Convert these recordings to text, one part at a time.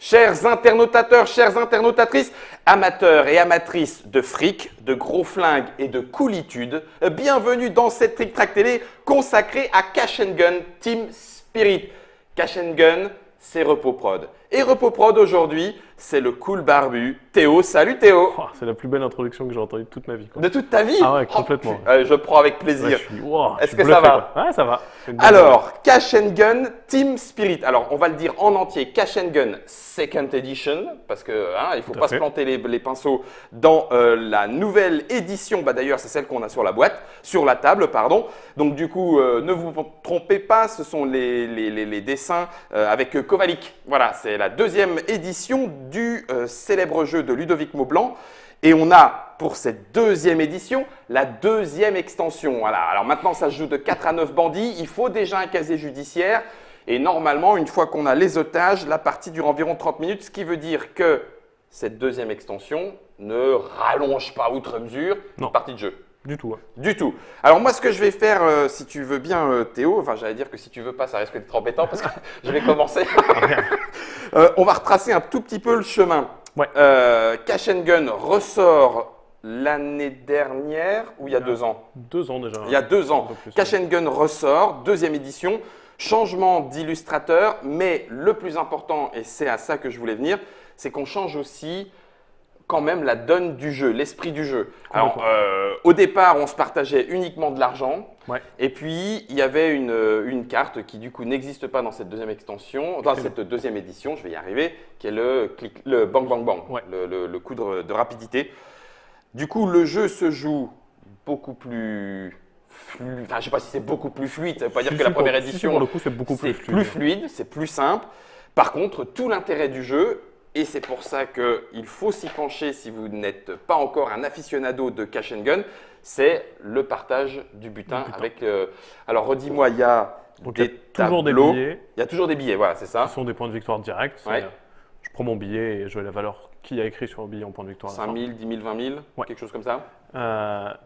Chers internautateurs, chères internautatrices, amateurs et amatrices de fric, de gros flingues et de coolitude, bienvenue dans cette Trick Track télé consacrée à Cash & Gun Team Spirit. Cash & Gun, c'est Repos Prod. Et Repos Prod aujourd'hui, c'est le cool barbu Théo. Salut Théo. Oh, c'est la plus belle introduction que j'ai entendue de toute ma vie. Quoi. De toute ta vie? Ah ouais, complètement. Je prends avec plaisir. Ouais, wow, Est-ce que ça va? Ouais, ça va. Alors, Cash & Gun Team Spirit. Alors, on va le dire en entier, Cash & Gun Second Edition, parce que il faut pas se planter les pinceaux dans la nouvelle édition. Bah, d'ailleurs, c'est celle qu'on a sur la boîte, sur la table, pardon. Donc, du coup, ne vous trompez pas, ce sont les dessins avec Kovalik. Voilà, c'est la deuxième édition du célèbre jeu de Ludovic Maublanc. Et on a, pour cette deuxième édition, la deuxième extension. Voilà. Alors maintenant, ça se joue de 4 à 9 bandits. Il faut déjà un casier judiciaire. Et normalement, une fois qu'on a les otages, la partie dure environ 30 minutes. Ce qui veut dire que cette deuxième extension ne rallonge pas outre mesure une partie de jeu. Du tout. Ouais. Du tout. Alors moi, ce que je vais faire, si tu veux bien, Théo, enfin j'allais dire que si tu veux pas, ça risque d'être embêtant parce que je vais commencer. On va retracer un tout petit peu le chemin. Ouais. Cash & Gun ressort l'année dernière ou il y a 2 ans? 2 ans déjà. Il y a 2 ans. Cash & Gun ressort, deuxième édition, changement d'illustrateur, mais le plus important, et c'est à ça que je voulais venir, c'est qu'on change aussi quand même la donne du jeu, l'esprit du jeu. Alors, au départ, on se partageait uniquement de l'argent. Ouais. Et puis, il y avait une carte qui, du coup, n'existe pas dans cette deuxième extension, dans cette deuxième édition, je vais y arriver, qui est le bang bang bang, ouais. le coup de rapidité. Du coup, le jeu se joue beaucoup plus fluide. Enfin, je ne sais pas si c'est beaucoup plus fluide, ça ne veut pas dire que la première édition, pour le coup, c'est beaucoup plus fluide. C'est plus fluide, c'est plus simple. Par contre, tout l'intérêt du jeu, et c'est pour ça qu'il faut s'y pencher si vous n'êtes pas encore un aficionado de Cash & Gun, c'est le partage du butin. Avec, alors, redis-moi, il y a toujours des billets. Il y a toujours des billets, voilà, c'est ça. Ce sont des points de victoire directs. Ouais. Je prends mon billet et je vois la valeur qu'il y a écrit sur le billet en points de victoire. 5 000, 10 000, 20 000, quelque chose comme ça.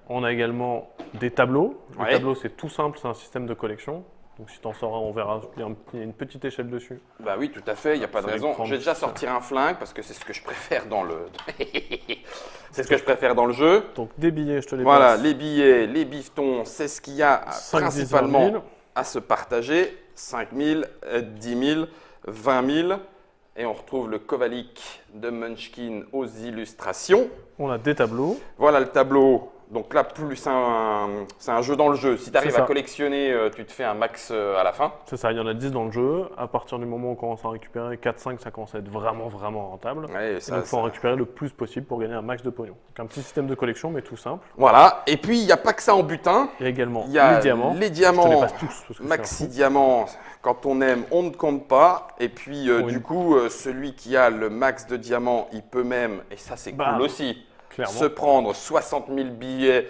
On a également des tableaux. Ouais. Les tableaux, c'est tout simple, c'est un système de collection. Donc si tu en sors un, on verra, il y a une petite échelle dessus. Bah oui, tout à fait, il n'y a pas de raison. Je vais déjà sortir un flingue parce que c'est ce que je préfère dans le c'est ce que je préfère dans le jeu. Donc des billets, je te les passe. Voilà, les billets, les bifetons, c'est ce qu'il y a principalement à se partager. 5 000, 10 000, 20 000. Et on retrouve le Kovalik de Munchkin aux illustrations. On a des tableaux. Voilà le tableau. Donc là, c'est un jeu dans le jeu. Si tu arrives à collectionner, tu te fais un max à la fin. C'est ça, il y en a 10 dans le jeu. À partir du moment où on commence à récupérer 4-5, ça commence à être vraiment rentable. Ouais, donc il faut en récupérer le plus possible pour gagner un max de pognon. Donc un petit système de collection, mais tout simple. Voilà. Et puis, il n'y a pas que ça en butin. Il y a également les diamants. Les diamants, je te les passe tous. Maxi diamants, quand on aime, on ne compte pas. Et puis, du coup, celui qui a le max de diamants, il peut même, et ça c'est cool aussi, se prendre 60 000 billets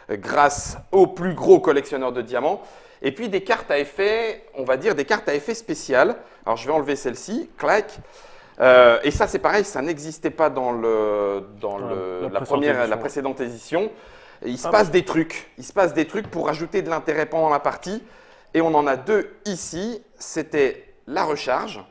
grâce au plus gros collectionneur de diamants. Et puis des cartes à effet, on va dire des cartes à effet spécial. Alors je vais enlever celle-ci, clac. Et ça c'est pareil, ça n'existait pas dans la précédente édition. Il se passe des trucs. Il se passe des trucs pour ajouter de l'intérêt pendant la partie. Et on en a 2 ici. C'était la recharge.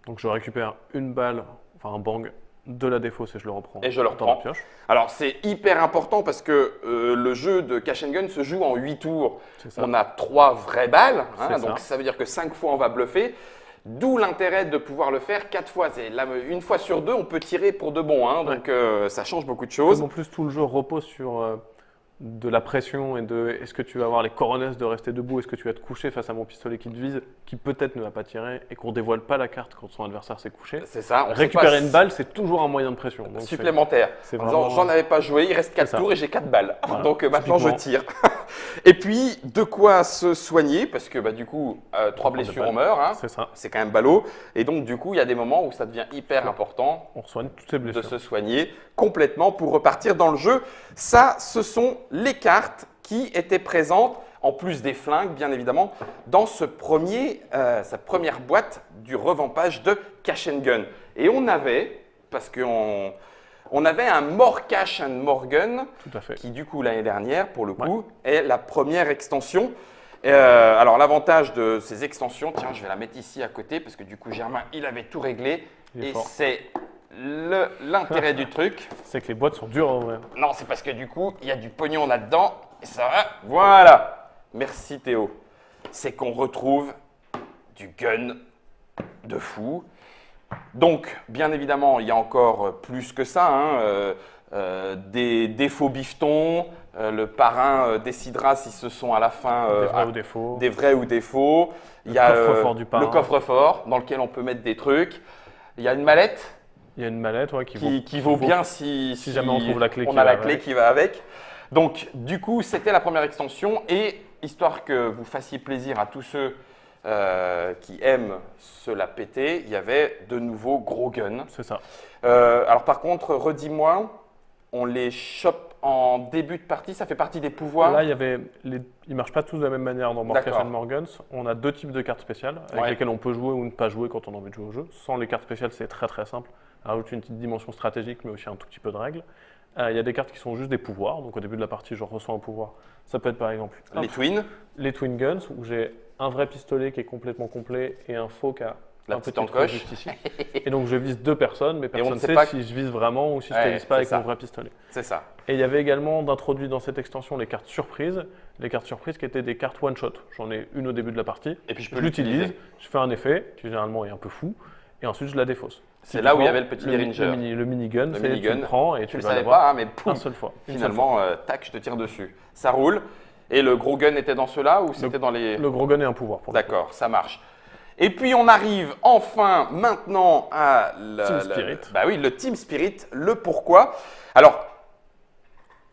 Donc je récupère une balle, enfin un bang de la défausse et je le reprends. Et je le reprends. Pioche. Alors c'est hyper important parce que le jeu de Cash & Gun se joue en 8 tours. On a 3 vraies balles, donc ça veut dire que 5 fois on va bluffer. D'où l'intérêt de pouvoir le faire 4 fois. Une fois sur 2, on peut tirer pour de bon, donc ça change beaucoup de choses. En plus, tout le jeu repose sur de la pression et de est-ce que tu vas avoir les coronesses de rester debout, est-ce que tu vas te coucher face à mon pistolet qui te vise, qui peut-être ne va pas tirer et qu'on dévoile pas la carte quand son adversaire s'est couché. C'est ça. Récupérer une balle, c'est toujours un moyen de pression. Donc supplémentaire. J'en avais pas joué, il reste 4 tours et j'ai 4 balles. Voilà, donc maintenant je tire. Et puis de quoi se soigner parce que du coup 3 blessures on meurt. C'est ça. C'est quand même ballot. Et donc du coup il y a des moments où ça devient hyper important. On soigne toutes ces blessures. De se soigner complètement pour repartir dans le jeu. Ça, ce sont les cartes qui étaient présentes, en plus des flingues, bien évidemment, dans sa première boîte du revampage de Cash & Gun. Et on avait, parce qu'on avait un More Cash & More Gun, qui du coup, l'année dernière, pour le coup, est la première extension. Alors, l'avantage de ces extensions, tiens, je vais la mettre ici à côté, parce que du coup, Germain, il avait tout réglé. Il est Et fort. c'est l'intérêt du truc. C'est que les boîtes sont dures à ouvrir. Non, c'est parce que du coup, il y a du pognon là-dedans. Et ça va. Voilà. Merci Théo. C'est qu'on retrouve du gun de fou. Donc, bien évidemment, il y a encore plus que ça. Des défauts bifetons. Le parrain décidera si ce sont à la fin Des vrais ou des faux. des vrais ou des faux. Il y Le a coffre-fort du parrain. le coffre-fort dans lequel on peut mettre des trucs. Il y a une mallette Il y a une mallette ouais, qui vaut bien si jamais on trouve la clé on qui a va la clé avec. qui va avec. Donc, du coup, c'était la première extension. Et histoire que vous fassiez plaisir à tous ceux qui aiment se la péter, il y avait de nouveaux gros guns. C'est ça. Alors, par contre, redis-moi, on les chope en début de partie, ça fait partie des pouvoirs. Là, ils ne marchent pas tous de la même manière dans D'accord. Morcash Morgans. On a 2 types de cartes spéciales avec Ouais. lesquelles on peut jouer ou ne pas jouer quand on a envie de jouer au jeu. Sans les cartes spéciales, c'est très très simple. Ça rajoute une petite dimension stratégique, mais aussi un tout petit peu de règles. Il y a des cartes qui sont juste des pouvoirs. Donc au début de la partie, je reçois un pouvoir. Ça peut être par exemple Les twins, les Twin Guns, où j'ai un vrai pistolet qui est complètement complet et un faux qui a la un petite petit trou encoche. juste ici. Et donc je vise 2 personnes, mais on personne ne ne sait sait pas si je vise vraiment ou si je Ouais, ne vise pas c'est avec ça. mon vrai pistolet. C'est ça. Et il y avait également d'introduit dans cette extension les cartes surprises. Les cartes surprises qui étaient des cartes one-shot. J'en ai une au début de la partie. Et puis je Je peux l'utilise, l'utiliser. je fais un effet qui généralement est un peu fou, et ensuite je la défausse. C'est là où il y Typiquement, avait le petit Derringer. Le minigun, Le c'est tu minigun. le prends et Tu tu le vas savais l'avoir pas, hein, mais poum, une seule fois. Une seule finalement, tac, je te tire dessus. Ça roule. Et le gros gun était dans ceux-là ou c'était dans les… fois. Le gros gun est un pouvoir pour le coup. D'accord, ça marche. Et puis on arrive enfin maintenant à Team Spirit. le Team Spirit, le pourquoi. Alors,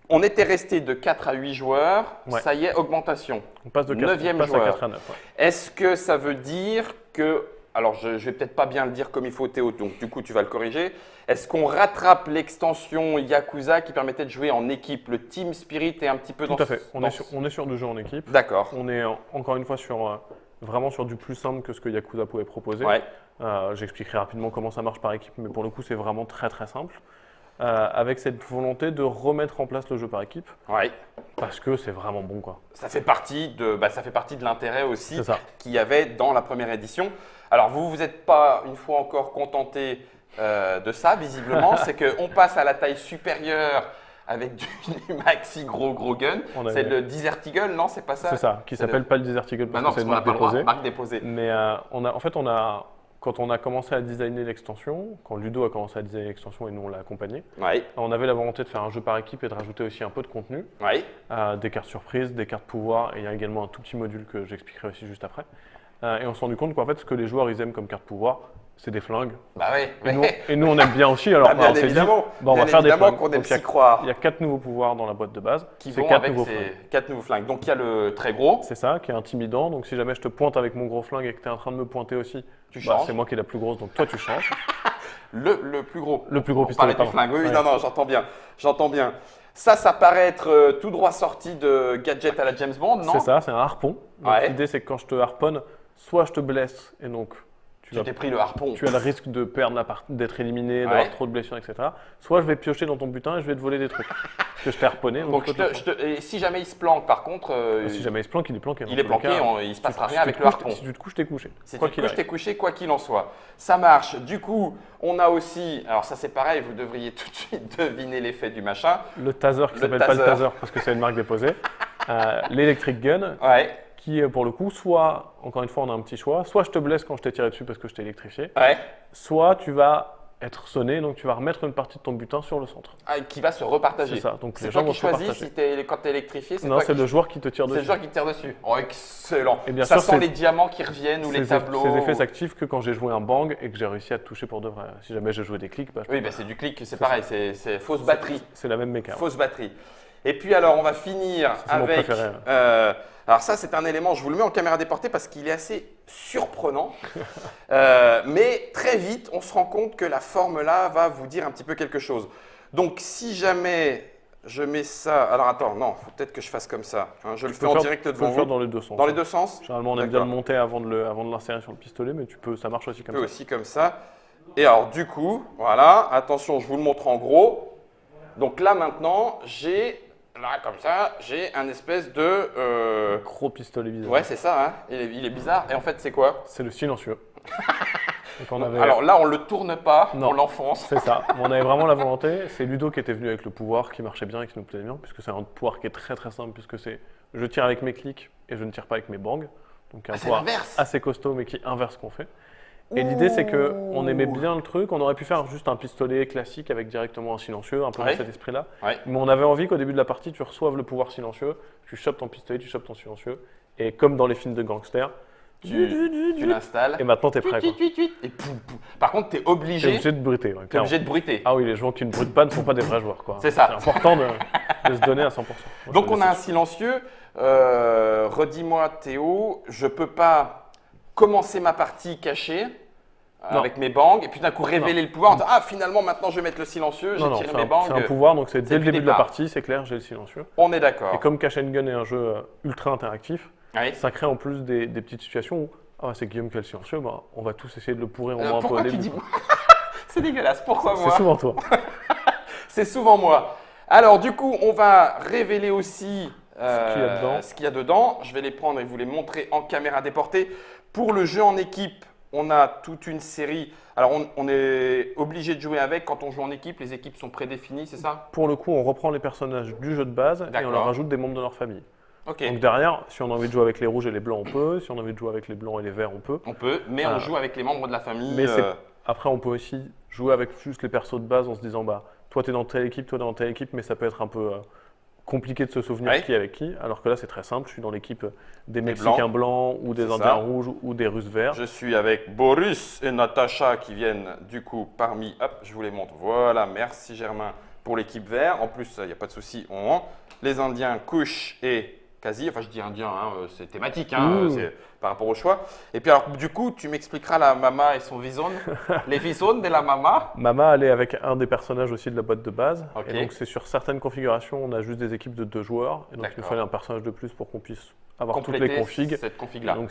on était resté de 4 à 8 joueurs, Ouais. ça y est, augmentation. On passe de 4, Neuvième on passe joueur. à 4 à 9. Ouais. Est-ce que ça veut dire que… Alors, je vais peut-être pas bien le dire comme il faut, Théo, donc du coup, tu vas le corriger. Est-ce qu'on rattrape l'extension Yakuza qui permettait de jouer en équipe? Le Team Spirit est un petit peu dans… Tout à fait. On dans- est sur du jeu en équipe. D'accord. On est encore une fois vraiment sur du plus simple que ce que Yakuza pouvait proposer. Ouais. J'expliquerai rapidement comment ça marche par équipe, mais pour le coup, c'est vraiment très très simple. Avec cette volonté de remettre en place le jeu par équipe, Ouais. parce que c'est vraiment bon, quoi. Ça fait partie de l'intérêt aussi C'est ça. qu'il y avait dans la première édition. Alors vous n'êtes pas une fois encore contenté de ça visiblement, c'est qu'on passe à la taille supérieure avec du maxi gros gun. On avait- C'est le Desert Eagle, non? C'est pas ça? C'est ça, qui C'est s'appelle le- pas le Desert Eagle Bah parce non, que c'est parce une qu'on n'a marque pas le droit, déposée. marque déposée. Mais quand on a commencé à designer l'extension, quand Ludo a commencé à designer l'extension et nous on l'a accompagné, Oui, on avait la volonté de faire un jeu par équipe et de rajouter aussi un peu de contenu, oui. des cartes surprises, des cartes pouvoir, et il y a également un tout petit module que j'expliquerai aussi juste après. Et on s'est rendu compte qu'en fait, ce que les joueurs ils aiment comme carte pouvoir, c'est des flingues. Bah oui. Et nous on aime bien aussi, alors Bah, on bien s'est dit, évidemment, on va faire des flingues. qu'on aime Donc, il y a- s'y croire. Il y a 4 nouveaux pouvoirs dans la boîte de base, Qui c'est vont 4 avec nouveaux ces flingues. 4 nouveaux flingues. Donc il y a le très gros. C'est ça, qui est intimidant. Donc si jamais je te pointe avec mon gros flingue et que tu es en train de me pointer aussi, Tu changes. c'est moi qui ai la plus grosse, donc toi tu changes. Le plus gros. Le plus gros On pistolet, parlait du pardon. flingue. Oui, Ouais. non, j'entends bien. J'entends bien. Ça paraît être tout droit sorti de gadget à la James Bond, non? C'est ça, c'est un harpon. Donc Ouais. l'idée c'est que quand je te harponne, soit je te blesse et donc Tu t'es pris le harpon. tu as le risque de perdre d'être éliminé, d'avoir Ouais. trop de blessures, etc. Soit je vais piocher dans ton butin et je vais te voler des trucs. Parce que je t'ai harponné. Donc, toi, tu le prends. et si jamais il se planque, par contre, Si jamais il se planque, il est planqué. dans il est tous les planqué, cas. il se passera Si rien tu avec te le couches, harpon. Si tu te couches, t'es couché. Si Quoi tu te qu'il couches, arrive. t'es couché, quoi qu'il en soit. Ça marche. Du coup, on a aussi, alors ça c'est pareil, vous devriez tout de suite deviner l'effet du machin. Le taser qui Le s'appelle pas le taser. taser parce que c'est une marque déposée. L'electric gun Ouais, qui pour le coup, soit, encore une fois, on a un petit choix, soit je te blesse quand je t'ai tiré dessus parce que je t'ai électrifié, ouais. soit tu vas être sonné, donc tu vas remettre une partie de ton butin sur le centre. Ah, qui va se repartager. C'est ça, donc C'est les toi gens qui vont se choisis repartager. si quand t'es électrifié, c'est Non, toi c'est qui le joueur qui te tire C'est dessus. le joueur qui te tire dessus. Oh, excellent. Et bien ça sûr, sent c'est- les diamants qui reviennent ou les tableaux. Ces effets s'activent que quand j'ai joué un bang et que j'ai réussi à te toucher pour de vrai. Si jamais j'ai joué des clics, bah, Oui, bah, c'est du clic, c'est pareil, c'est fausse batterie. c'est la même méca. Fausse batterie. Et puis alors, on va finir c'est mon avec… préféré. alors ça, c'est un élément, je vous le mets en caméra déportée parce qu'il est assez surprenant. Mais très vite, on se rend compte que la forme là va vous dire un petit peu quelque chose. Donc si jamais je mets ça… Alors attends, non, faut peut-être que je fasse comme ça. Hein, je le fais en direct Tu peux devant le faire vous. dans les deux sens. Dans les deux sens? Généralement, on aime bien D'accord. le monter avant de l'insérer sur le pistolet, mais ça marche aussi Un comme peu ça. aussi comme ça. Et alors du coup, voilà, attention, je vous le montre en gros. Donc là maintenant, comme ça, j'ai un espèce de… Gros pistolet bizarre. Ouais, c'est ça, hein. Il est bizarre. Et en fait, c'est quoi? C'est le silencieux. Donc on avait... Alors là, on le tourne pas, Non. on l'enfonce. C'est ça. On avait vraiment la volonté. C'est Ludo qui était venu avec le pouvoir, qui marchait bien et qui nous plaisait bien, puisque c'est un pouvoir qui est très très simple, puisque c'est je tire avec mes clics et je ne tire pas avec mes bangs. Donc un Ah, c'est pouvoir l'inverse. assez costaud, mais qui inverse ce qu'on fait. Et l'idée, c'est que on aimait bien le truc. On aurait pu faire juste un pistolet classique avec directement un silencieux, un peu Ouais. dans cet esprit-là. Ouais. Mais on avait envie qu'au début de la partie, tu reçoives le pouvoir silencieux, tu chopes ton pistolet, tu chopes ton silencieux, et comme dans les films de gangsters, Tu l'installes. et maintenant t'es prêt. Quoi. Et poum, poum. Par contre, t'es T'es obligé, obligé de bruiter. Ouais, clairement. de bruiter. Ah oui, les joueurs qui ne bruitent pas ne sont pas des vrais joueurs. Quoi. C'est ça. C'est important de se donner à 100%. Moi, Donc je on le a un sais. silencieux. Redis-moi Théo, je peux pas commencer ma partie cachée Non. avec mes bangs et puis d'un coup révéler le pouvoir en disant ah finalement maintenant je vais mettre le silencieux, j'ai Non, non, tiré c'est mes un, bangs. c'est un pouvoir, donc c'est dès le du début de la départ. partie, c'est clair, j'ai le silencieux. On est d'accord. Et comme Cash and Gun est un jeu ultra interactif, Oui. ça crée en plus des petites situations où ah, c'est Guillaume qui a le silencieux, bah, on va tous essayer de le pourrir au moins un peu au Pourquoi tu début. dis c'est dégueulasse, pourquoi C'est moi souvent toi. C'est souvent moi. Alors du coup, on va révéler aussi Ce qu'il y a dedans. Je vais les prendre et vous les montrer en caméra déportée. Pour le jeu en équipe, on a toute une série. Alors on est obligé de jouer avec. Quand on joue en équipe, les équipes sont prédéfinies, c'est ça? Pour le coup, on reprend les personnages du jeu de base et on D'accord. leur rajoute des membres de leur famille. Ok. Donc derrière, si on a envie de jouer avec les rouges et les blancs, on peut. Si on a envie de jouer avec les blancs et les verts, on peut. On peut, mais on joue avec les membres de la famille. Mais après, on peut aussi jouer avec juste les persos de base en se disant bah, toi, tu es dans telle équipe, toi, tu es dans telle équipe, mais ça peut être un peu compliqué de se souvenir Ouais. qui est avec qui. Alors que là, c'est très simple. Je suis dans l'équipe des Des Mexicains blancs ou des C'est Indiens ça. rouges ou des Russes verts. Je suis avec Boris et Natacha qui viennent du coup parmi. Hop, je vous les montre. Voilà, merci Germain pour l'équipe vert. En plus, il n'y a pas de souci. Les Indiens Kush et Kazi. Enfin, je dis Indien, hein, c'est thématique c'est par rapport au choix. Et puis alors, du coup, tu m'expliqueras la mama et son vison. Les visons de la mama. Mama, elle est avec un des personnages aussi de la boîte de base. Ok. Et donc, c'est sur certaines configurations, on a juste des équipes de 2 joueurs. Et donc, il nous D'accord. fallait un personnage de plus pour qu'on puisse avoir toutes Compléter les configs. cette config-là. Donc,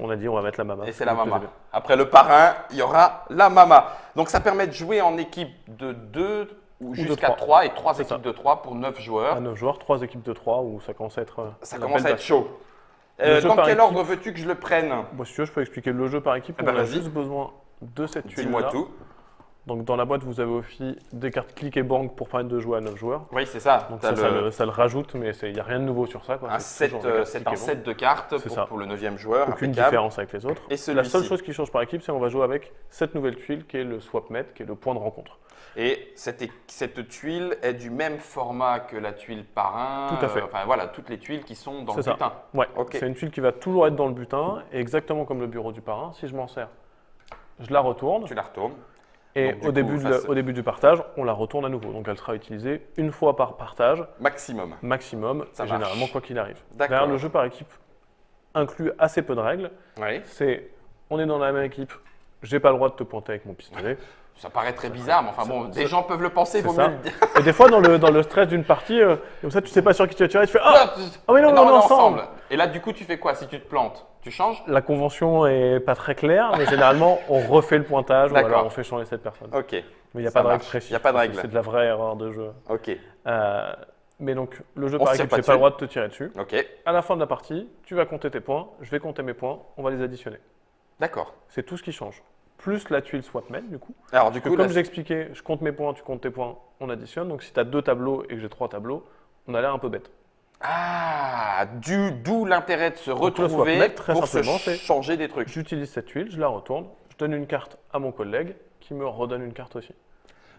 on a dit, on va mettre la Mama. Et c'est la Ça nous mama. plaisait bien. Après le parrain, il y aura la mama. Donc ça permet de jouer en équipe de 2 ou de jusqu'à 3. 3 et 3 C'est équipes ça. de 3 pour 9 joueurs. À 9 joueurs, 3 équipes de 3 où ça commence à être. Ça la commence belle à être chaud. Le jeu Dans par quel équipe. ordre veux-tu que je le prenne? Bon, si tu veux, je peux expliquer le jeu par équipe. Eh ben, on a vas-y. juste besoin de cette tuile. Dis-moi tout. Donc, dans la boîte, vous avez aussi des cartes click et bank pour permettre de jouer à 9 joueurs. Oui, c'est ça. Donc, T'as ça le rajoute, mais il n'y a rien de nouveau sur ça. Quoi. un C'est set, toujours des cartes c'est click un et bank. set de cartes C'est ça. pour le 9e joueur. Aucune impeccable. différence avec les autres. Et La celui-ci. seule chose qui change par équipe, c'est qu'on va jouer avec cette nouvelle tuile qui est le swap met, qui est le point de rencontre. Et cette tuile est du même format que la tuile parrain. Tout à fait. Enfin voilà, toutes les tuiles qui sont dans le C'est ça. butin. Ouais, Ok. c'est une tuile qui va toujours être dans le butin, et exactement comme le bureau du parrain, si je m'en sers, je la retourne, Tu la retournes. et donc, du au, coup, début face- au début du partage, on la retourne à nouveau. Donc elle sera utilisée une fois par partage, Maximum. maximum, Ça et marche. généralement quoi qu'il arrive. D'accord. Derrière, le jeu par équipe inclut assez peu de règles. Oui. C'est, on est dans la même équipe, j'ai pas le droit de te pointer avec mon pistolet. Ça paraît très bizarre, mais enfin bon, des gens peuvent le penser, C'est vaut ça. mieux le dire. Et des fois, dans le stress d'une partie, comme ça, tu sais pas sur qui tu vas tirer, tu fais ah oui, non, on est ensemble. Et là, du coup, tu fais quoi si tu te plantes? Tu changes? La convention est pas très claire, mais généralement, on refait le pointage ou D'accord. alors on fait changer cette personne. Ok. Mais il n'y a Ça pas de règle marche. précise. Il y a pas de règle. C'est de la vraie erreur de jeu. Ok. Mais donc, le jeu On par se tire équipe, pas j'ai dessus. pas le droit de te tirer dessus. Ok. À la fin de la partie, tu vas compter tes points, je vais compter mes points, on va les additionner. D'accord. C'est tout ce qui change. Plus la tuile swap met, du coup. Alors, du Parce que coup, comme là, j'expliquais, je compte mes points, tu comptes tes points, on additionne. Donc, si tu as 2 tableaux et que j'ai 3 tableaux, on a l'air un peu bête. d'où l'intérêt de se Donc, le swap retrouver met, très pour simplement, se c'est- changer des trucs. J'utilise cette tuile, je la retourne, je donne une carte à mon collègue qui me redonne une carte aussi.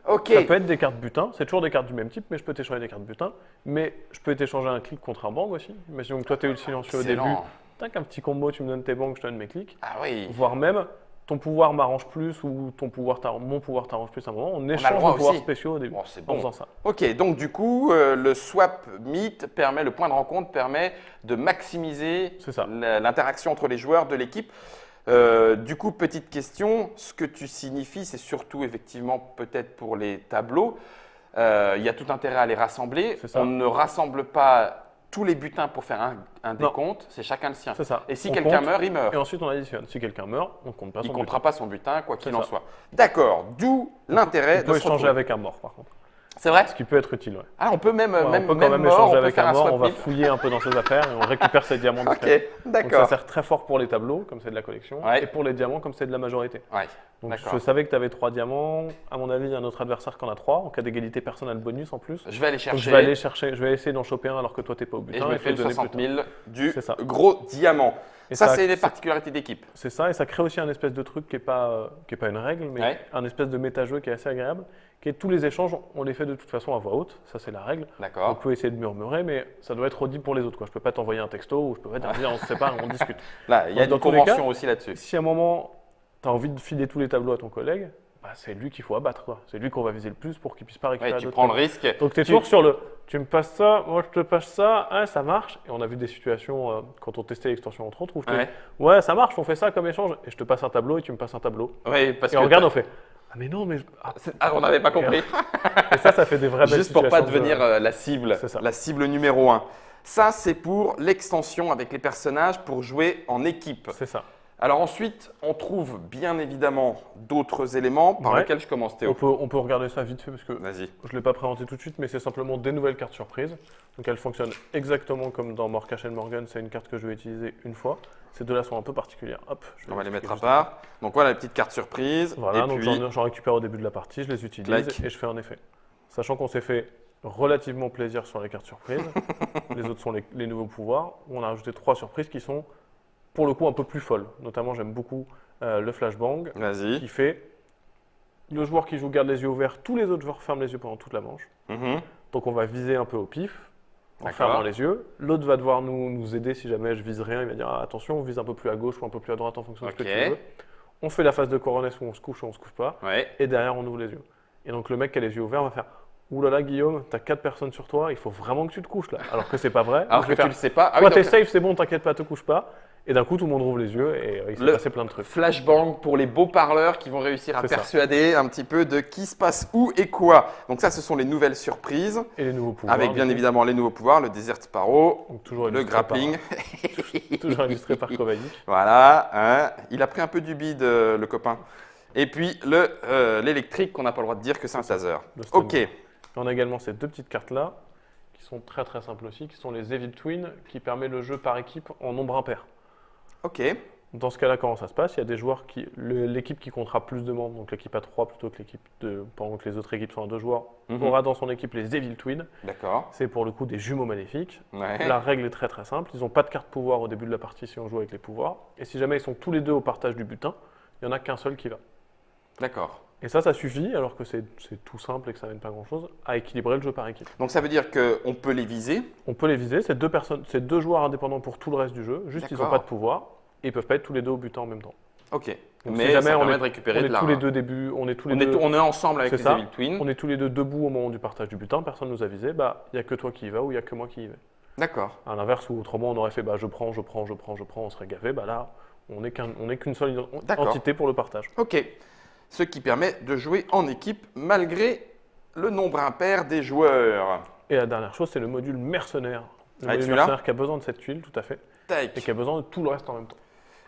Ok. Ça peut être des cartes butin, c'est toujours des cartes du même type, mais je peux t'échanger des cartes butin. Mais je peux t'échanger un clic contre un bang aussi. Imaginons que toi, tu as eu le silencieux au début. Excellent. Tac, un petit combo, tu me donnes tes bangs, je te donne mes clics. Ah oui. Voire même, ton pouvoir m'arrange plus ou mon pouvoir t'arrange plus à un moment. On échange droit nos pouvoirs aussi. spéciaux au début Bon, c'est en bon. faisant ça. Ok, donc du coup, le swap meet permet, le point de rencontre permet de maximiser C'est ça. l'interaction entre les joueurs de l'équipe. Du coup, petite question, ce que tu signifies, c'est surtout effectivement peut-être pour les tableaux. Il y a tout intérêt à les rassembler. C'est ça. On ne rassemble pas tous les butins pour faire un Non. décompte, c'est chacun le sien. C'est ça. Et si On quelqu'un compte, meurt, il meurt. Et ensuite, on additionne. Si quelqu'un meurt, on compte pas Il son ne comptera butin. pas son butin, quoi qu'il C'est en ça. soit. D'accord, d'où l'intérêt On de peut se échanger retrouver. avec un mort, par contre. C'est vrai? Ce qui peut être utile, ouais. Ah, on peut même, Ouais, même, on peut quand même mort, échanger on peut avec faire un mort, swap on va meet. fouiller un peu dans ses affaires et on récupère ses diamants Ok, discrets. Donc ça d'accord. sert très fort pour les tableaux, comme c'est de la collection, Ouais. et pour les diamants, comme c'est de la majorité. Ouais. Donc D'accord. je savais que tu avais 3 diamants. À mon avis, il y a un autre adversaire qui en a 3. En cas d'égalité, personne n'a le bonus en plus. Je vais aller Donc chercher. je vais essayer d'en choper un alors que toi, tu n'es pas au butin. Et je me te fais le donner 60 plus tard. 000 du C'est ça. gros diamant. Et Ça, c'est les particularités d'équipe. C'est ça, et ça crée aussi un espèce de truc qui n'est pas une règle, mais Ouais. un espèce de méta-jeu qui est assez agréable, qui est tous les échanges, on les fait de toute façon à voix haute, ça c'est la règle. On D'accord. peut essayer de murmurer, mais ça doit être audible pour les autres. Quoi. Je ne peux pas t'envoyer un texto ou je peux pas te dire on se sépare et on discute. Là, il y a Dans une tous les convention cas, aussi là-dessus. Si à un moment, tu as envie de filer tous les tableaux à ton collègue, bah, c'est lui qu'il faut abattre. Quoi. C'est lui qu'on va viser le plus pour qu'il puisse pas récupérer Ouais, tu d'autres prends le tableaux. risque. Donc tu es toujours sur le tu me passes ça, moi je te passe ça, ah, ça marche. Et on a vu des situations quand on testait l'extension entre autres où je te dis, ouais, ça marche, on fait ça comme échange. Et je te passe un tableau et tu me passes un tableau. Oui, parce Et que on regarde, on fait ah, mais non, mais. Ah, on n'avait pas compris. Et ça fait des vraies belles Juste pour pas situations de- devenir la cible, C'est ça. la cible numéro 1. Ça, c'est pour l'extension avec les personnages pour jouer en équipe. C'est ça. Alors ensuite, on trouve bien évidemment d'autres éléments par Ouais. lesquels je commence, Théo. On peut regarder ça vite fait parce que Vas-y. je ne l'ai pas présenté tout de suite, mais c'est simplement des nouvelles cartes surprises. Donc elles fonctionnent exactement comme dans More Cash and Morgan. C'est une carte que je vais utiliser une fois. Ces deux-là sont un peu particulières. Hop, je vais On va les mettre à expliquer juste part. Donc voilà les petites cartes surprises. Voilà, et donc puis, j'en récupère au début de la partie, je les utilise Clac. et je fais un effet. Sachant qu'on s'est fait relativement plaisir sur les cartes surprises. Les autres sont les nouveaux pouvoirs. On a rajouté 3 surprises qui sont pour le coup un peu plus folles. Notamment, j'aime beaucoup le flashbang vas-y. qui fait le joueur qui joue garde les yeux ouverts, tous les autres joueurs ferment les yeux pendant toute la manche. Mhm. Donc on va viser un peu au pif en D'accord. fermant les yeux. L'autre va devoir nous aider si jamais je vise rien. Il va dire ah, attention, on vise un peu plus à gauche ou un peu plus à droite en fonction de ce que Ok. tu veux. On fait la phase de coronesse où on se couche ou on se couche pas. Ouais. Et derrière, on ouvre les yeux. Et donc, le mec qui a les yeux ouverts va faire ouh là là, Guillaume, t'as 4 personnes sur toi, il faut vraiment que tu te couches là. Alors que c'est pas vrai. Alors Je que vais tu faire, le sais pas. Ah toi, oui, t'es donc, safe, c'est bon, t'inquiète pas, te couche pas. Et d'un coup, tout le monde rouvre les yeux et il s'est Le- passé plein de trucs. flashbang pour les beaux parleurs qui vont réussir à C'est ça. persuader un petit peu de qui se passe où et quoi. Donc ça, ce sont les nouvelles surprises. Et les nouveaux pouvoirs. Avec bien du coup. évidemment les nouveaux pouvoirs, le Desert Sparrow, Donc, toujours le illustré grappling. toujours illustré par Kovacic. Voilà, hein. Il a pris un peu du bide, le copain. Et puis l'électrique, qu'on n'a pas le droit de dire que c'est un taser. Le stun. Ok, Et on a également ces deux petites cartes là qui sont très très simples aussi, qui sont les Evil Twin qui permet le jeu par équipe en nombre impair. ok, Dans ce cas-là, comment ça se passe? Il y a des joueurs qui. L'équipe qui comptera plus de membres, donc l'équipe à 3 plutôt que l'équipe de. Pendant que les autres équipes sont à 2 joueurs, Mhm. aura dans son équipe les Evil Twin. d'accord. C'est pour le coup des jumeaux maléfiques. Ouais. La règle est très très simple. Ils n'ont pas de carte pouvoir au début de la partie si on joue avec les pouvoirs. Et si jamais ils sont tous les deux au partage du butin, il n'y en a qu'un seul qui va. D'accord. Et ça suffit, alors que c'est tout simple et que ça n'amène pas grand-chose, à équilibrer le jeu par équipe. Donc ça veut dire qu'on peut les viser. On peut les viser, c'est deux joueurs indépendants pour tout le reste du jeu. Juste, ils n'ont D'accord. pas de pouvoir. Et ils peuvent pas être tous les deux au butin en même temps. Ok. Donc, Mais si jamais ça on permet est- de récupérer On de est la... tous les deux début, on est tous les on, deux. est, on est ensemble avec C'est les ça. Evil Twins. On est tous les deux debout au moment du partage du butin, personne nous a visé, bah il n'y a que toi qui y vas ou il n'y a que moi qui y vais. D'accord. À l'inverse, ou autrement on aurait fait bah je prends, on serait gavé, bah là on n'est qu'une seule D'accord. entité pour le partage. Ok. Ce qui permet de jouer en équipe malgré le nombre impair des joueurs. Et la dernière chose, c'est le module mercenaire. Le Ah, module celui-là mercenaire qui a besoin de cette tuile, tout à fait, et Tac. qui a besoin de tout le reste en même temps.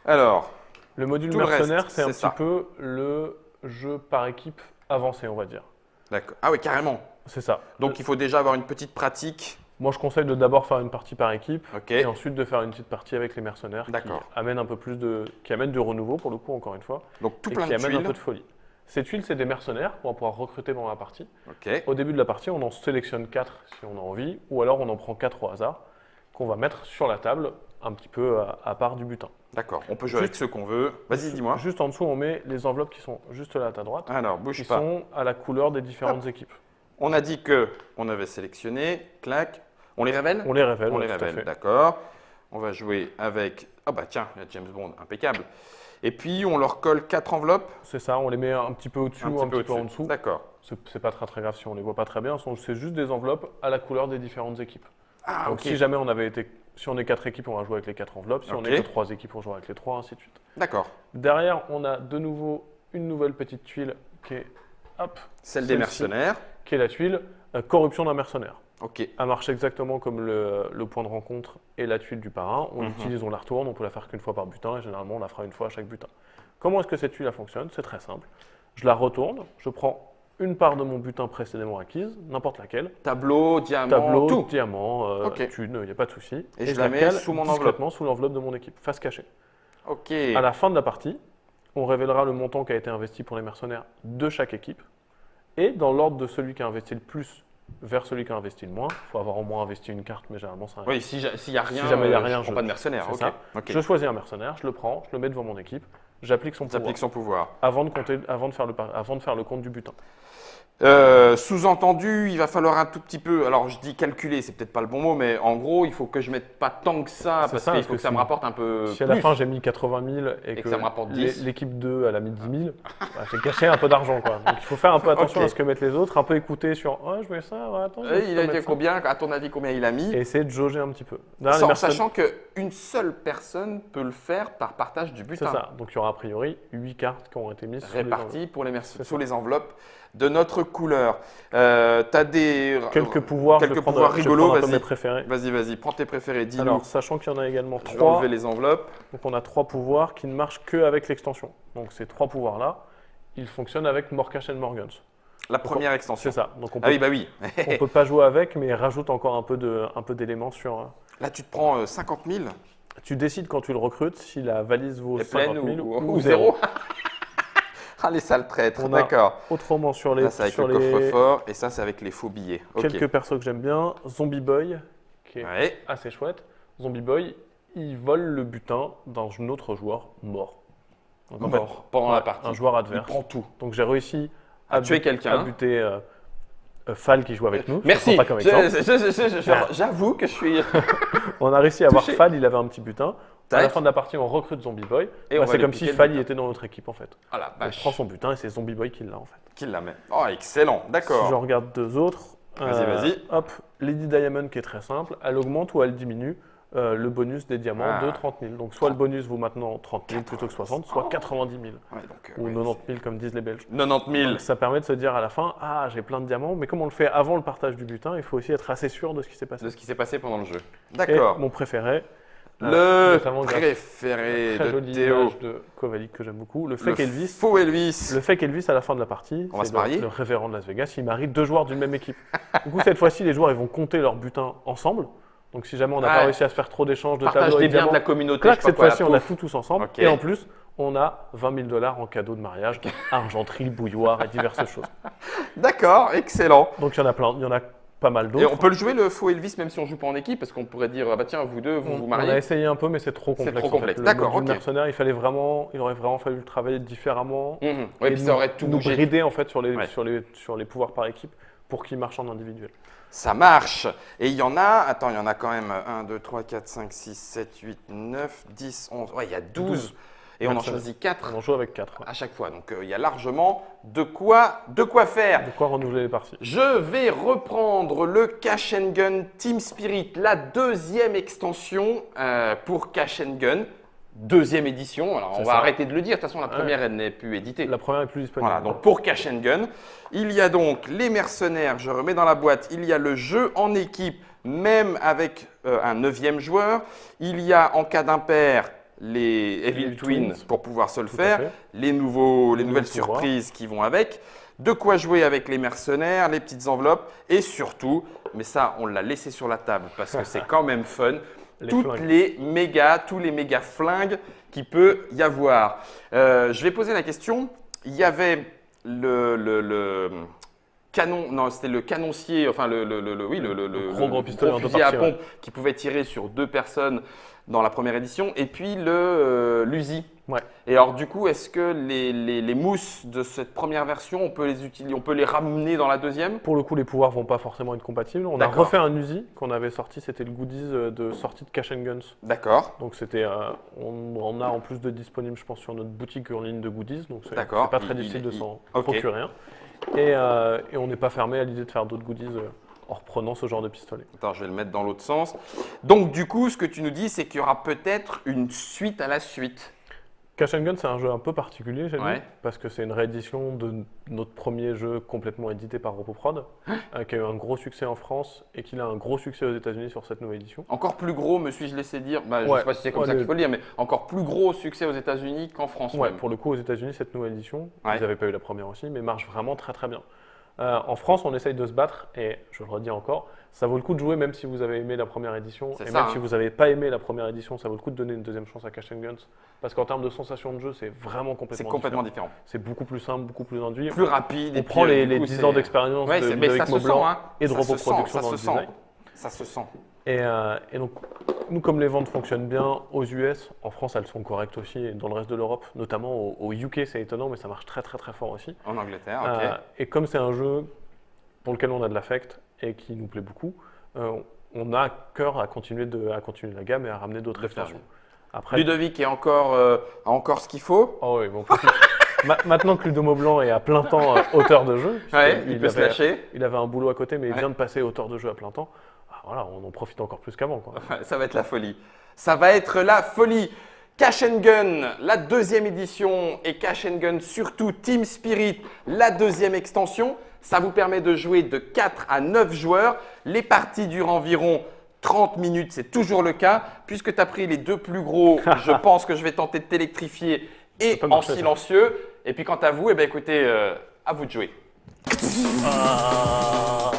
Alors, Le module Tout le mercenaire, reste, c'est un c'est petit ça. peu le jeu par équipe avancé, on va dire. d'accord. Ah oui, carrément. C'est ça. Donc il faut déjà avoir une petite pratique. Moi, je conseille de d'abord faire une partie par équipe Ok. et ensuite de faire une petite partie avec les mercenaires qui D'accord. amènent un peu plus qui amènent du renouveau pour le coup, encore une fois, Donc tout et plein qui de amènent un tuiles. peu de folie. Ces tuiles, c'est des mercenaires qu'on va pouvoir recruter pendant la partie. Ok. Au début de la partie, on en sélectionne 4 si on a envie, ou alors on en prend 4 au hasard qu'on va mettre sur la table un petit peu à part du butin. D'accord. On peut jouer avec ceux qu'on veut. Vas-y, dis-moi. Juste en dessous, on met les enveloppes qui sont juste là à ta droite, Alors, bouge qui pas. sont à la couleur des différentes équipes. On a dit que on avait sélectionné. Clac. On les révèle On les révèle. On les ouais, tout à révèle, fait. d'accord. On va jouer avec. Ah bah tiens, il y a James Bond, impeccable. Et puis on leur colle 4 enveloppes. C'est ça, on les met un petit peu au-dessus ou un petit peu en dessous. D'accord. C'est pas très très grave si on les voit pas très bien. C'est juste des enveloppes à la couleur des différentes équipes. Ah Donc ok. si jamais si on est 4 équipes, on va jouer avec les 4 enveloppes. Si on Ok. est que 3 équipes, on joue avec les 3, ainsi de suite. D'accord. Derrière, on a de nouveau une nouvelle petite tuile qui est, Celle des Celle-ci. mercenaires. qui est la tuile corruption d'un mercenaire. Ok. Elle marche exactement comme le point de rencontre et la tuile du parrain. On Mhm. l'utilise, on la retourne, on peut la faire qu'une fois par butin et généralement on la fera une fois à chaque butin. Comment est-ce que cette tuile elle fonctionne? C'est très simple. Je la retourne, je prends une part de mon butin précédément acquise, n'importe laquelle, Tableau, diamant, tableau, tout. diamant, Ok. thune, il n'y a pas de souci. Et je la mets cale sous mon enveloppe. discrètement sous l'enveloppe de mon équipe, face cachée. Ok. À la fin de la partie, on révélera le montant qui a été investi pour les mercenaires de chaque équipe. Et dans l'ordre de celui qui a investi le plus vers celui qui a investi le moins, il faut avoir au moins investi une carte, mais généralement ça Oui, s'il n'y a rien, jamais il y a rien, je prends pas de mercenaire. c'est Ok. ça. Ok. Je choisis un mercenaire, je le prends, je le mets devant mon équipe, j'applique son pouvoir Applique son pouvoir. avant de faire le compte du butin. Sous-entendu, il va falloir un tout petit peu, alors je dis calculer, c'est peut-être pas le bon mot, mais en gros, il faut que je mette pas tant que ça, C'est parce ça, qu'il parce faut que que ça me si- rapporte un peu Si à plus. la fin j'ai mis 80 000 et que que ça me rapporte 10. l'équipe 2 elle a mis 10 000, bah, j'ai gâché un peu d'argent quoi. Donc il faut faire un peu attention Ok. à ce que mettent les autres, un peu écouter sur ouais, je mets ça, ouais, attends, je vais Il a plutôt dit mettre ça. combien, à ton avis, combien il a mis? Et essayer de jauger un petit peu. Derrière, les Sachant qu'une seule personne peut le faire par partage du c'est butin. ça. Donc il y aura a priori 8 cartes qui ont été mises sur les Réparties pour les C'est sous les enveloppes de notre couleur. Tu as des quelques pouvoirs, quelques je vais prendre- pouvoirs je vais rigolos, prendre un peu vas-y. mes préférés. Vas-y, prends tes préférés, dis-nous. Alors, sachant qu'il y en a également Je vais 3, enlever les enveloppes. donc on a 3 pouvoirs qui ne marchent qu'avec l'extension. Donc ces 3 pouvoirs-là, ils fonctionnent avec Morkash and Morgans. La première extension. C'est ça. Donc on Ah peut, oui, bah oui. on peut pas jouer avec, mais rajoute encore un peu d'éléments sur. Là, tu te prends 50 000 Tu décides quand tu le recrutes si la valise vaut est 50 pleine 000 ou zéro. Ah, les sales traîtres, On a d'accord. Autrement, sur les, Là, c'est avec sur le les coffre-fort et ça, c'est avec les faux billets. Ok. quelques persos que j'aime bien, Zombie Boy, qui est Ouais. assez chouette. Zombie Boy, il vole le butin d'un autre joueur mort. Donc, en Mort fait, pendant la ouais, partie. un joueur Il adverse. prend tout. Donc j'ai réussi À tuer à quelqu'un. buter Fall qui joue avec nous. Je Merci. le prends pas comme exemple. J'avoue que je suis. On a réussi à avoir Touché. Fall, il avait un petit butin. À la Tac. fin de la partie, on recrute Zombie Boy. Et on va c'est lui comme piquer si le Fall butin. était dans notre équipe en fait. Ah la On vache. prend son butin et c'est Zombie Boy qui l'a en fait. Qui la met? Oh, excellent. Si D'accord. j'en regarde deux autres, Vas-y. hop, Lady Diamond qui est très simple, elle augmente ou elle diminue le bonus des diamants Ah. de 30 000. Donc soit le bonus vaut maintenant 30 000 plutôt que 60, soit 90 000 Ouais, donc, ou ouais, 90 000 comme disent les Belges. 90 000. Donc ça permet de se dire à la fin, ah j'ai plein de diamants, mais comme on le fait avant le partage du butin, il faut aussi être assez sûr de ce qui s'est passé. De ce qui s'est passé pendant le jeu. Et D'accord. mon préféré, Le notamment grâce préféré très de jolie Théo. image de Kovalik que j'aime beaucoup, le Le fake Elvis. faux Elvis. Le fake Elvis à la fin de la partie, On va c'est se marier le révérend de Las Vegas, il marie deux joueurs d'une même équipe. Du coup, cette fois-ci, les joueurs ils vont compter leur butin ensemble. Donc, si jamais on n'a Ah pas ouais. réussi à se faire trop d'échanges de Partage tableaux des et de biens de diamants, la communauté. clac, je sais pas cette quoi, fois-ci, la on a pauvre. tout tous ensemble. Ok. Et en plus, on a 20 000 $ en cadeau de mariage, argenterie, bouilloire et diverses choses. D'accord, excellent. Donc, il y en a plein, il y en a pas mal Et d'autres. on peut le jouer le faux Elvis même si on joue pas en équipe parce qu'on pourrait dire ah bah tiens vous deux vous vous On a mariez. essayé un peu, mais c'est trop complexe. trop en fait. complexe. Le D'accord, module ok. mercenaire, il aurait vraiment fallu le travailler différemment. Oui, Et puis ça aurait tout nous bougé. brider en fait sur les, Ouais. sur les pouvoirs par équipe pour qu'ils marchent en individuel. Ça marche. Et il y en a, attends, il y en a quand même 1, 2, 3, 4, 5, 6, 7, 8, 9, 10, 11. Ouais, il y a 12. Et on en Mercenaires. choisit 4 On en joue avec 4. à chaque fois. Donc il y a largement de quoi faire. De quoi renouveler les parties. Je vais reprendre le Cash and Gun Team Spirit, la deuxième extension pour Cash and Gun. Deuxième édition, alors on C'est va ça. arrêter de le dire, de toute façon la première elle n'est plus éditée. La première est plus disponible. Voilà, donc pour Cash and Gun, il y a donc les mercenaires, je remets dans la boîte, il y a le jeu en équipe, même avec un 9e joueur, il y a en cas d'impair les Evil Twins pour pouvoir se le Tout à faire, fait. les nouvelles pouvoirs. surprises qui vont avec, de quoi jouer avec les mercenaires, les petites enveloppes et surtout, mais ça on l'a laissé sur la table parce que c'est quand même fun, Les tous flingues. les méga flingues qu'il peut y avoir. Je vais poser la question. Il y avait le canon, non, c'était le canoncier, enfin le gros pistolet en deux fusil à parties, pompe qui pouvait tirer sur 2 personnes dans la première édition, et puis l'Uzi. Ouais. Et alors du coup, est-ce que les mousses de cette première version, on peut les utiliser, on peut les ramener dans la deuxième? Pour le coup, les pouvoirs vont pas forcément être compatibles. On a D'accord. refait un Uzi qu'on avait sorti, c'était le goodies de sortie de Cash and Guns. D'accord. Donc c'était, on en a en plus de disponible, je pense, sur notre boutique en ligne de goodies. Donc c'est D'accord. pas très Il- difficile de il- s'en ok. procurer un. Et on n'est pas fermé à l'idée de faire d'autres goodies en reprenant ce genre de pistolet. Attends, je vais le mettre dans l'autre sens. Donc du coup, ce que tu nous dis, c'est qu'il y aura peut-être une suite à la suite. Cash and Gun, c'est un jeu un peu particulier, j'ai dit, Ouais. parce que c'est une réédition de notre premier jeu complètement édité par Roboprod, qui a eu un gros succès en France et qui a un gros succès aux États-Unis sur cette nouvelle édition. Encore plus gros, me suis-je laissé dire, je ne Ouais. sais pas si c'est comme Ouais, ça le- qu'il faut le dire, mais encore plus gros succès aux États-Unis qu'en France Ouais, même. pour le coup, aux États-Unis, cette nouvelle édition, Ouais. ils n'avaient pas eu la première aussi, mais marche vraiment très très bien. En France, on essaye de se battre, et je le redis encore, ça vaut le coup de jouer même si vous avez aimé la première édition. C'est Et ça, même si vous n'avez pas aimé la première édition, ça vaut le coup de donner une deuxième chance à Cash and Guns. Parce qu'en termes de sensation de jeu, c'est vraiment C'est complètement complètement différent. différent. C'est beaucoup plus simple, beaucoup plus induit. Plus rapide. On et prend puis, les du coup, 10 ans d'expérience Ouais, de mais ça Ludovic se sent, Maublanc hein. et de Ça se Robot sent, Production ça dans le se sent. design. Ça se sent. Et donc, nous, comme les ventes fonctionnent bien aux US, en France, elles sont correctes aussi, et dans le reste de l'Europe, notamment au UK, c'est étonnant, mais ça marche très très très fort aussi. En Angleterre, ok. Et comme c'est un jeu pour lequel on a de l'affect et qui nous plaît beaucoup, on a cœur à continuer la gamme et à ramener d'autres De faire extensions. Après, Ludovic a encore ce qu'il faut. oh oui, bon, maintenant que Ludo Maublanc est à plein temps auteur de jeu, Ouais, il peut se avait, lâcher. il avait un boulot à côté, mais il Ouais. vient de passer auteur de jeu à plein temps. Ah, voilà, on en profite encore plus qu'avant, quoi. Ça va être la folie. Ça va être la folie. Cash and Gun, la deuxième édition, et Cash and Gun surtout Team Spirit, la deuxième extension. Ça vous permet de jouer de 4 à 9 joueurs. Les parties durent environ 30 minutes, c'est toujours le cas. Puisque tu as pris les deux plus gros, je pense que je vais tenter de t'électrifier et peut en marcher, ça. silencieux. Et puis quant à vous, eh ben, écoutez, à vous de jouer. Ah.